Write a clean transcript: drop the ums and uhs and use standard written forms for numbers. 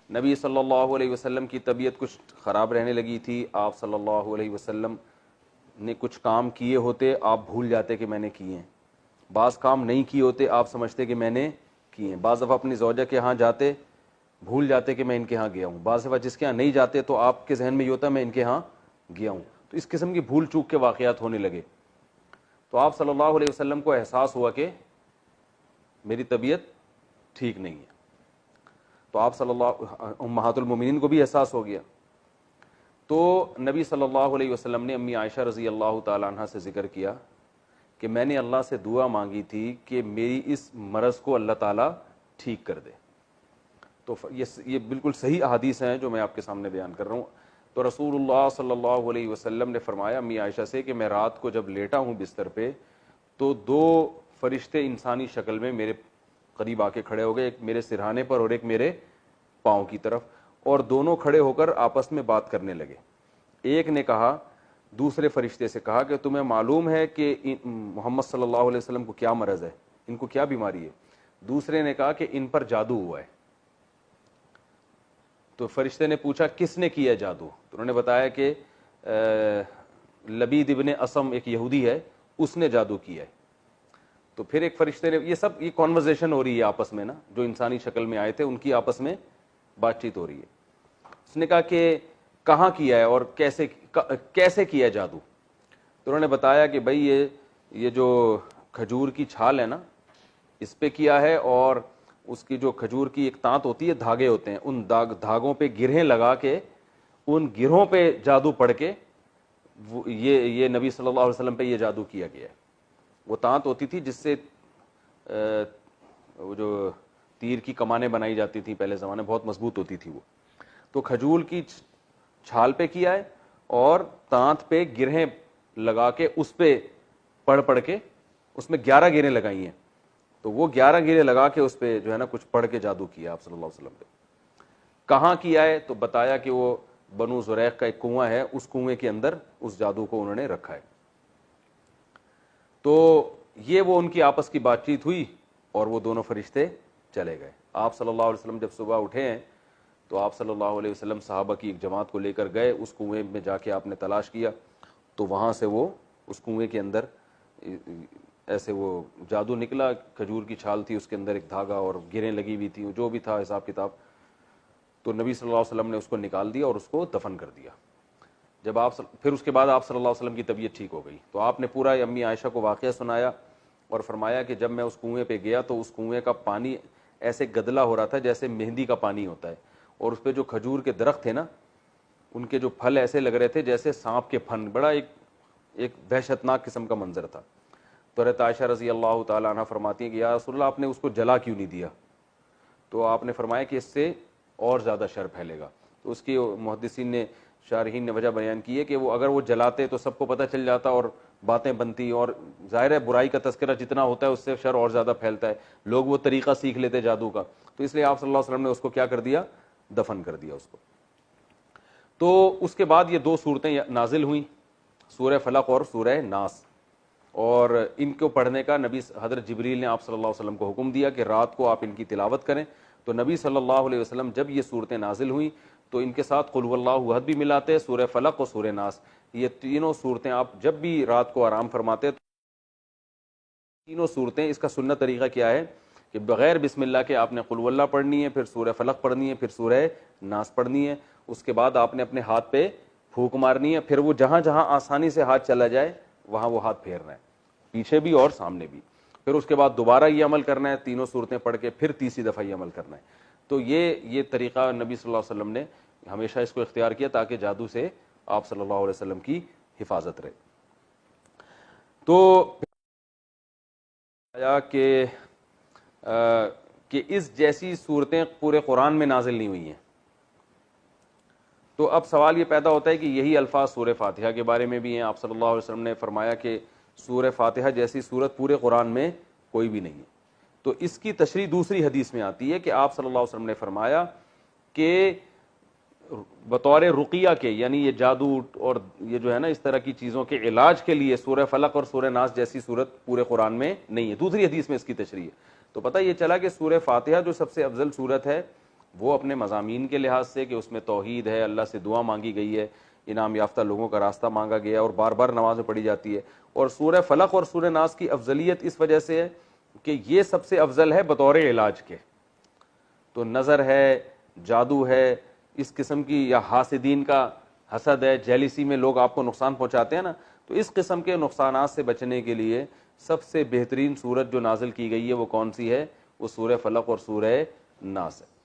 نبی صلی اللہ علیہ وسلم کی طبیعت کچھ خراب رہنے لگی تھی، آپ صلی اللہ علیہ وسلم نے کچھ کام کیے ہوتے آپ بھول جاتے کہ میں نے کیے ہیں، بعض کام نہیں کیے ہوتے آپ سمجھتے کہ میں نے کیے ہیں، بعض دفعہ اپنی زوجہ کے ہاں جاتے بھول جاتے کہ میں ان کے ہاں گیا ہوں، بعض دفعہ جس کے ہاں نہیں جاتے تو آپ کے ذہن میں یہ ہوتا ہے میں ان کے ہاں گیا ہوں، تو اس قسم کی بھول چوک کے واقعات ہونے لگے۔ تو آپ صلی اللہ علیہ وسلم کو احساس ہوا کہ میری طبیعت ٹھیک نہیں ہے، تو آپ صلی اللہ امہات المومنین کو بھی احساس ہو گیا، تو نبی صلی اللہ علیہ وسلم نے امی عائشہ رضی اللہ تعالیٰ عنہ سے ذکر کیا کہ میں نے اللہ سے دعا مانگی تھی کہ میری اس مرض کو اللہ تعالیٰ ٹھیک کر دے۔ تو یہ بالکل صحیح احادیث ہیں جو میں آپ کے سامنے بیان کر رہا ہوں۔ تو رسول اللہ صلی اللہ علیہ وسلم نے فرمایا امی عائشہ سے کہ میں رات کو جب لیٹا ہوں بستر پہ تو دو فرشتے انسانی شکل میں میرے قریب آ کے کھڑے ہو گئے، ایک میرے سرہانے پر اور ایک میرے پاؤں کی طرف، اور دونوں کھڑے ہو کر آپس میں بات کرنے لگے۔ ایک نے کہا دوسرے فرشتے سے کہا کہ تمہیں معلوم ہے کہ محمد صلی اللہ علیہ وسلم کو کیا مرض ہے، ان کو کیا بیماری ہے؟ دوسرے نے کہا کہ ان پر جادو ہوا ہے۔ تو فرشتے نے پوچھا کس نے کیا جادو؟ تو انہوں نے بتایا کہ لبید ابن اسم ایک یہودی ہے، اس نے جادو کیا ہے۔ تو پھر ایک فرشتے نے یہ کانورزیشن ہو رہی ہے آپس میں نا، جو انسانی شکل میں آئے تھے ان کی آپس میں بات چیت ہو رہی ہے۔ اس نے کہا کہ کہاں کیا ہے اور کیسے کیا جادو؟ تو انہوں نے بتایا کہ بھائی یہ جو کھجور کی چھال ہے نا اس پہ کیا ہے، اور اس کی جو کھجور کی ایک تانت ہوتی ہے، دھاگے ہوتے ہیں، ان دھاگوں پہ گرہیں لگا کے ان گرہوں پہ جادو پڑھ کے یہ نبی صلی اللہ علیہ وسلم پہ یہ جادو کیا گیا ہے۔ وہ تانت ہوتی تھی جس سے وہ جو تیر کی کمانیں بنائی جاتی تھیں پہلے زمانے، بہت مضبوط ہوتی تھی وہ، تو کھجور کی چھال پہ کیا ہے اور تانت پہ گرہیں لگا کے اس پہ پڑھ کے اس میں 11 گرہیں لگائی ہیں، تو وہ 11 گرہیں لگا کے اس پہ جو ہے نا کچھ پڑھ کے جادو کیا آپ صلی اللہ علیہ وسلم پہ۔ کہاں کیا ہے؟ تو بتایا کہ وہ بنو زریق کا ایک کنواں ہے، اس کنویں کے اندر اس جادو کو انہوں نے رکھا ہے۔ تو یہ وہ ان کی آپس کی بات چیت ہوئی اور وہ دونوں فرشتے چلے گئے۔ آپ صلی اللہ علیہ وسلم جب صبح اٹھے ہیں تو آپ صلی اللہ علیہ وسلم صحابہ کی ایک جماعت کو لے کر گئے، اس کنویں میں جا کے آپ نے تلاش کیا تو وہاں سے وہ اس کنویں کے اندر ایسے وہ جادو نکلا، کھجور کی چھال تھی، اس کے اندر ایک دھاگا اور گرہیں لگی ہوئی تھیں، جو بھی تھا حساب کتاب، تو نبی صلی اللہ علیہ وسلم نے اس کو نکال دیا اور اس کو دفن کر دیا۔ جب پھر اس کے بعد آپ صلی اللہ علیہ وسلم کی طبیعت ٹھیک ہو گئی، تو آپ نے پورا امی عائشہ کو واقعہ سنایا اور فرمایا کہ جب میں اس کنویں پہ گیا تو اس کنویں کا پانی ایسے گدلا ہو رہا تھا جیسے مہندی کا پانی ہوتا ہے، اور اس پہ جو کھجور کے درخت تھے نا ان کے جو پھل ایسے لگ رہے تھے جیسے سانپ کے پھن، بڑا ایک وحشتناک قسم کا منظر تھا۔ تو حضرت عائشہ رضی اللہ تعالیٰ عنہ فرماتی ہیں کہ یا رسول اللہ آپ نے اس کو جلا کیوں نہیں دیا؟ تو آپ نے فرمایا کہ اس سے اور زیادہ شر پھیلے گا۔ تو اس کی محدثین نے شارحین نے وجہ بیان کی ہے کہ وہ اگر وہ جلاتے تو سب کو پتہ چل جاتا اور باتیں بنتی، اور ظاہر ہے برائی کا تذکرہ جتنا ہوتا ہے اس سے شر اور زیادہ پھیلتا ہے، لوگ وہ طریقہ سیکھ لیتے جادو کا، تو اس لیے آپ صلی اللہ علیہ وسلم نے اس کو کیا کر دیا؟ دفن کر دیا اس کو۔ تو اس کے بعد یہ دو صورتیں نازل ہوئیں، سورہ فلق اور سورہ ناس، اور ان کو پڑھنے کا نبی حضرت جبریل نے آپ صلی اللہ علیہ وسلم کو حکم دیا کہ رات کو آپ ان کی تلاوت کریں۔ تو نبی صلی اللہ علیہ وسلم جب یہ صورتیں نازل ہوئیں تو ان کے ساتھ قل واللہ احد بھی ملاتے، سورہ فلق اور سورہ ناس، یہ تینوں صورتیں آپ جب بھی رات کو آرام فرماتے تو تینوں صورتیں، اس کا سنت طریقہ کیا ہے کہ بغیر بسم اللہ کے آپ نے قل واللہ پڑھنی ہے، پھر سورہ فلق پڑھنی ہے، پھر سورہ ناس پڑھنی ہے، اس کے بعد آپ نے اپنے ہاتھ پہ پھونک مارنی ہے، پھر وہ جہاں جہاں آسانی سے ہاتھ چلا جائے وہاں وہ ہاتھ پھیرنا ہے، پیچھے بھی اور سامنے بھی، پھر اس کے بعد دوبارہ یہ عمل کرنا ہے، تینوں صورتیں پڑھ کے پھر تیسری دفعہ یہ عمل کرنا ہے۔ تو یہ طریقہ نبی صلی اللہ علیہ وسلم نے ہمیشہ اس کو اختیار کیا تاکہ جادو سے آپ صلی اللہ علیہ وسلم کی حفاظت رہے۔ تو آیا کہ اس جیسی صورتیں پورے قرآن میں نازل نہیں ہوئی ہیں، تو اب سوال یہ پیدا ہوتا ہے کہ یہی الفاظ سورہ فاتحہ کے بارے میں بھی ہیں۔ آپ صلی اللہ علیہ وسلم نے فرمایا کہ سورہ فاتحہ جیسی صورت پورے قرآن میں کوئی بھی نہیں ہے، تو اس کی تشریح دوسری حدیث میں آتی ہے کہ آپ صلی اللہ علیہ وسلم نے فرمایا کہ بطور رقیہ کے، یعنی یہ جادو اور یہ جو ہے نا اس طرح کی چیزوں کے علاج کے لیے سورہ فلق اور سورہ ناس جیسی صورت پورے قرآن میں نہیں ہے، دوسری حدیث میں اس کی تشریح ہے۔ تو پتہ یہ چلا کہ سورہ فاتحہ جو سب سے افضل صورت ہے وہ اپنے مضامین کے لحاظ سے کہ اس میں توحید ہے, اللہ سے دعا مانگی گئی ہے, انعام یافتہ لوگوں کا راستہ مانگا گیا اور بار بار نماز میں پڑھی جاتی ہے. اور سورہ فلق اور سورہ ناس کی افضلیت اس وجہ سے ہے کہ یہ سب سے افضل ہے بطور علاج کے. تو نظر ہے, جادو ہے, اس قسم کی, یا حاسدین کا حسد ہے, جیلیسی میں لوگ آپ کو نقصان پہنچاتے ہیں نا, تو اس قسم کے نقصانات سے بچنے کے لیے سب سے بہترین سورت جو نازل کی گئی ہے وہ کون سی ہے؟ وہ سورہ فلق اور سورہ ناس ہے.